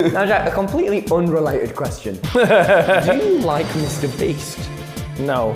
Now Jack, a completely unrelated question. Do you like MrBeast? No.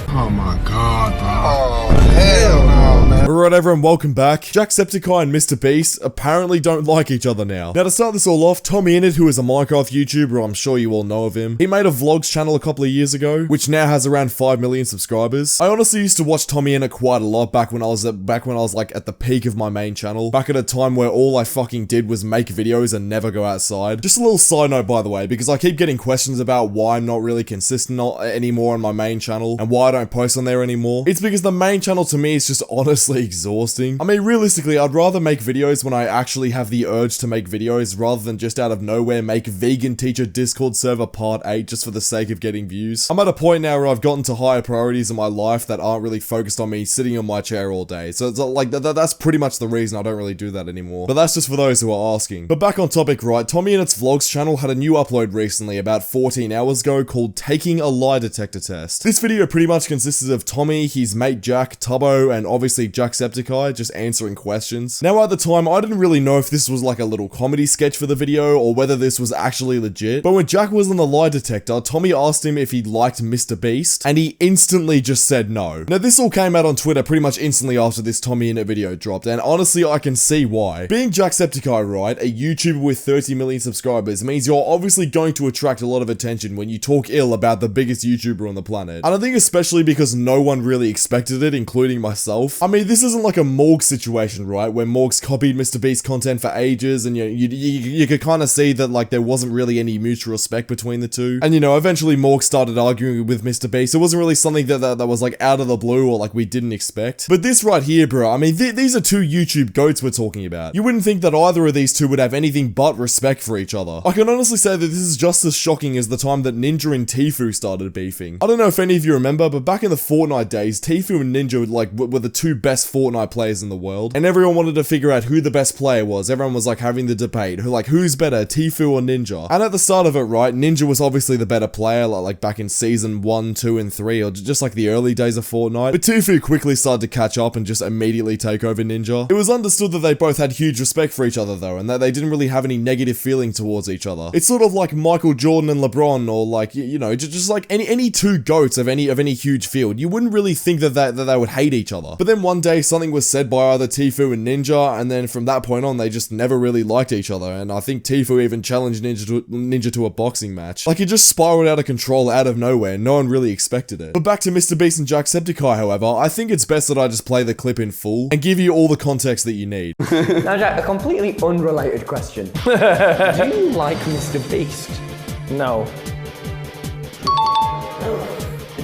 Oh my god, bro. Oh, hell no, man. Alright everyone, welcome back. Jacksepticeye and MrBeast apparently don't like each other now. Now to start this all off, TommyInnit, who is a Minecraft YouTuber, I'm sure you all know of him. He made a VODS channel a couple of years ago, which now has around 5 million subscribers. I honestly used to watch TommyInnit quite a lot back when I was like at the peak of my main channel. Back at a time where all I fucking did was make videos and never go outside. Just a little side note by the way, because I keep getting questions about why I'm not really consistent anymore on my main channel and why I don't post on there anymore. It's because the main channel to me is just honestly exhausting. I mean, realistically, I'd rather make videos when I actually have the urge to make videos rather than just out of nowhere make Vegan Teacher Discord server part 8 just for the sake of getting views. I'm at a point now where I've gotten to higher priorities in my life that aren't really focused on me sitting on my chair all day. So it's like, that's pretty much the reason I don't really do that anymore. But that's just for those who are asking. But back on topic, right? TommyInnit's VODS channel had a new upload recently about 14 hours ago called Taking a Lie Detector Test. This video pretty much consisted of Tommy, his mate Jack, Tubbo, and obviously Jacksepticeye just answering questions. Now at the time, I didn't really know if this was like a little comedy sketch for the video or whether this was actually legit. But when Jack was on the lie detector, Tommy asked him if he liked MrBeast, and he instantly just said no. Now this all came out on Twitter pretty much instantly after this TommyInnit video dropped, and honestly I can see why. Being Jacksepticeye, right, a YouTuber with 30 million subscribers means you're obviously going to attract a lot of attention when you talk ill about the biggest YouTuber on the planet. And I think especially because no one really expected it, including myself. I mean, this isn't like a Morg situation, right, where Morg's copied MrBeast content for ages, and you could kind of see that like there wasn't really any mutual respect between the two. And you know, eventually Morg started arguing with MrBeast. It wasn't really something that was like out of the blue or like we didn't expect. But this right here, bro, I mean, these are two YouTube goats we're talking about. You wouldn't think that either of these two would have anything but respect for each other. I can honestly say that this is just as shocking as the time that Ninja and Tfue started beefing. I don't know if any of you remember, but back in the Fortnite days, Tfue and Ninja were the two best Fortnite players in the world, and everyone wanted to figure out who the best player was. Everyone was like having the debate, who's better, Tfue or Ninja? And at the start of it, right, Ninja was obviously the better player, like back in season 1, 2, and 3, or just like the early days of Fortnite. But Tfue quickly started to catch up and just immediately take over Ninja. It was understood that they both had huge respect for each other though, and that they didn't really have any negative feeling towards each other. It's sort of like Michael Jordan and LeBron, or like, you know, just like any two goats of any huge field. You wouldn't really think that they would hate each other. But then one day something was said by either Tfue and Ninja, and then from that point on they just never really liked each other, and I think Tfue even challenged Ninja to a boxing match. Like, it just spiraled out of control out of nowhere. No one really expected it. But back to MrBeast and Jacksepticeye, however, I think it's best that I just play the clip in full and give you all the context that you need. Now Jack, a completely unrelated question. Do you like MrBeast? No.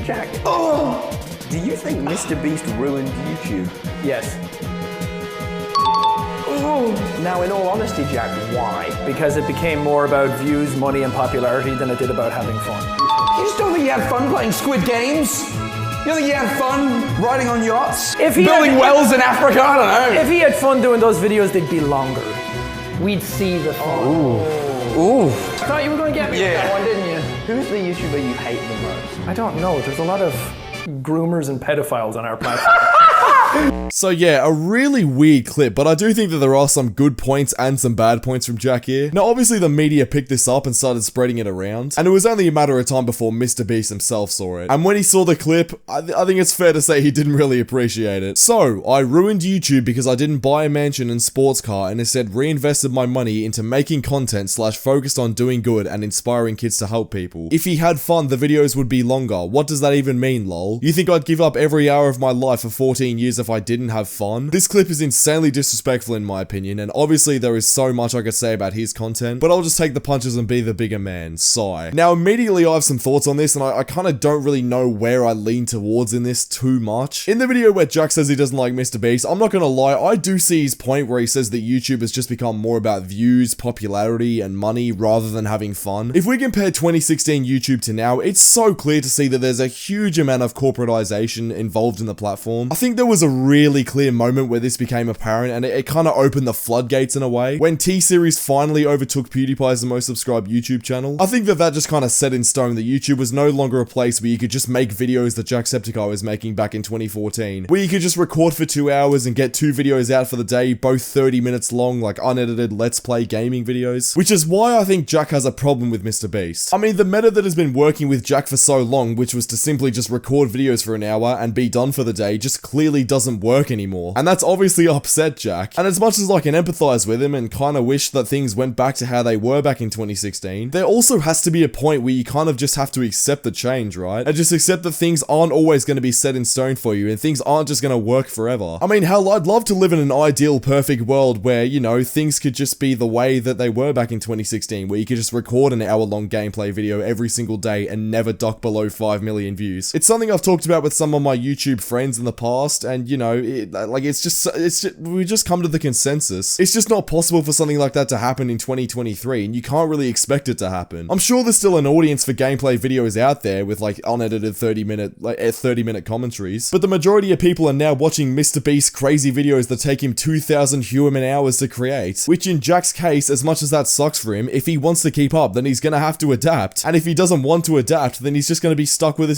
Jack, do you think MrBeast ruined YouTube? Yes. Now, in all honesty, Jack, why? Because it became more about views, money, and popularity than it did about having fun. You just don't think you had fun playing Squid Games? You don't think you had fun riding on yachts? Building wells in Africa? I don't know. If he had fun doing those videos, they'd be longer. We'd see the fun. Ooh. I thought you were going to get me with that one, didn't you? Who's the YouTuber you hate the most? I don't know. There's a lot of groomers and pedophiles on our platform. So yeah, a really weird clip, but I do think that there are some good points and some bad points from Jack here. Now obviously the media picked this up and started spreading it around, and it was only a matter of time before MrBeast himself saw it. And when he saw the clip, I think it's fair to say he didn't really appreciate it. So, I ruined YouTube because I didn't buy a mansion and sports car and instead reinvested my money into making content / focused on doing good and inspiring kids to help people. If he had fun, the videos would be longer. What does that even mean, lol? You think I'd give up every hour of my life for 14 years if I didn't have fun? This clip is insanely disrespectful in my opinion, and obviously there is so much I could say about his content, but I'll just take the punches and be the bigger man. Sigh. Now immediately I have some thoughts on this, and I kind of don't really know where I lean towards in this too much. In the video where Jack says he doesn't like MrBeast, I'm not gonna lie, I do see his point where he says that YouTube has just become more about views, popularity, and money rather than having fun. If we compare 2016 YouTube to now, it's so clear to see that there's a huge amount of corporatization involved in the platform. I think there was a really clear moment where this became apparent, and it kind of opened the floodgates in a way. When T-Series finally overtook PewDiePie as the most subscribed YouTube channel, I think that just kind of set in stone that YouTube was no longer a place where you could just make videos that Jacksepticeye was making back in 2014, where you could just record for 2 hours and get 2 videos out for the day, both 30 minutes long, like unedited Let's Play gaming videos, which is why I think Jack has a problem with MrBeast. I mean, the meta that has been working with Jack for so long, which was to simply just record videos for an hour and be done for the day, just clearly doesn't work anymore. And that's obviously upset Jack. And as much as I can empathize with him and kind of wish that things went back to how they were back in 2016, there also has to be a point where you kind of just have to accept the change, right? And just accept that things aren't always going to be set in stone for you and things aren't just going to work forever. I mean, hell, I'd love to live in an ideal, perfect world where, you know, things could just be the way that they were back in 2016, where you could just record an hour-long gameplay video every single day and never dock below 5 million views. It's something I've talked about with some of my YouTube friends in the past, and, you know, we just come to the consensus. It's just not possible for something like that to happen in 2023, and you can't really expect it to happen. I'm sure there's still an audience for gameplay videos out there with, like, unedited 30-minute commentaries, but the majority of people are now watching MrBeast crazy videos that take him 2,000 human hours to create, which in Jack's case, as much as that sucks for him, if he wants to keep up, then he's gonna have to adapt, and if he doesn't want to adapt, then he's just gonna be stuck with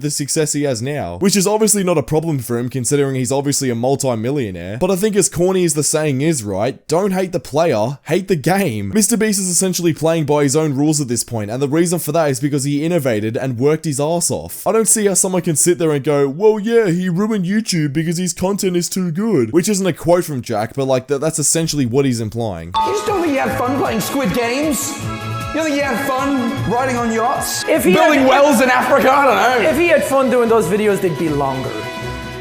the success he has now, which is obviously not a problem for him considering he's obviously a multi-millionaire. But I think as corny as the saying is, right, don't hate the player, hate the game. MrBeast is essentially playing by his own rules at this point, and the reason for that is because he innovated and worked his ass off. I don't see how someone can sit there and go, well yeah, he ruined YouTube because his content is too good, which isn't a quote from Jack, but like that's essentially what he's implying. You just don't think you had fun playing Squid Games? You don't think you had fun riding on yachts? Building wells in Africa? I don't know. If he had fun doing those videos, they'd be longer.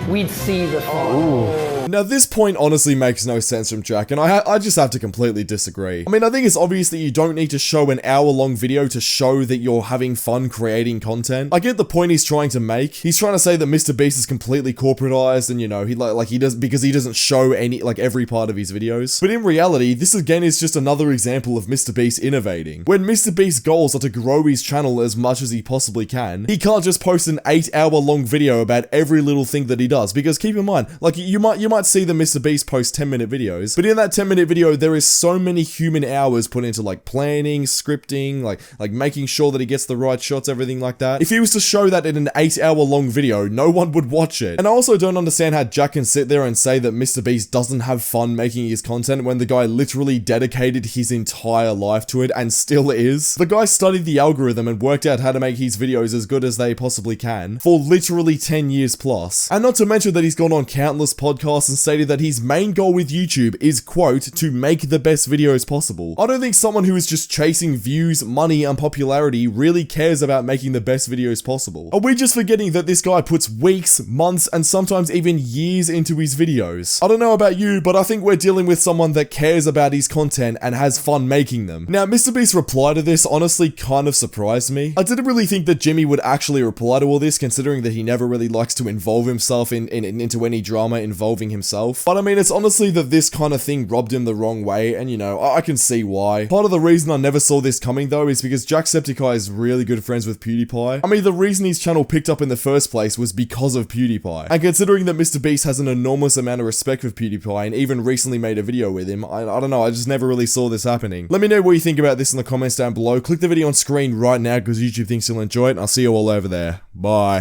We'd see the fun. Now this point honestly makes no sense from Jack, and I just have to completely disagree. I mean, I think it's obvious that you don't need to show an hour-long video to show that you're having fun creating content. I get the point he's trying to make. He's trying to say that MrBeast is completely corporatized, and you know, he doesn't show every part of his videos. But in reality, this again is just another example of MrBeast innovating. When MrBeast's goals are to grow his channel as much as he possibly can, he can't just post an 8-hour-long video about every little thing that he does, because keep in mind, like you might see the MrBeast post 10-minute videos, but in that 10-minute video, there is so many human hours put into like planning, scripting, like making sure that he gets the right shots, everything like that. If he was to show that in an 8-hour-long video, no one would watch it. And I also don't understand how Jack can sit there and say that MrBeast doesn't have fun making his content when the guy literally dedicated his entire life to it and still is. The guy studied the algorithm and worked out how to make his videos as good as they possibly can for literally 10 years plus. And not to mention that he's gone on countless podcasts and stated that his main goal with YouTube is, quote, to make the best videos possible. I don't think someone who is just chasing views, money, and popularity really cares about making the best videos possible. Are we just forgetting that this guy puts weeks, months, and sometimes even years into his videos? I don't know about you, but I think we're dealing with someone that cares about his content and has fun making them. Now, MrBeast's reply to this honestly kind of surprised me. I didn't really think that Jimmy would actually reply to all this, considering that he never really likes to involve himself into any drama involving himself. But I mean, it's honestly that this kind of thing rubbed him the wrong way, and you know, I can see why. Part of the reason I never saw this coming though is because Jacksepticeye is really good friends with PewDiePie. I mean, the reason his channel picked up in the first place was because of PewDiePie. And considering that MrBeast has an enormous amount of respect for PewDiePie and even recently made a video with him, I don't know, I just never really saw this happening. Let me know what you think about this in the comments down below. Click the video on screen right now because YouTube thinks you'll enjoy it, and I'll see you all over there. Bye.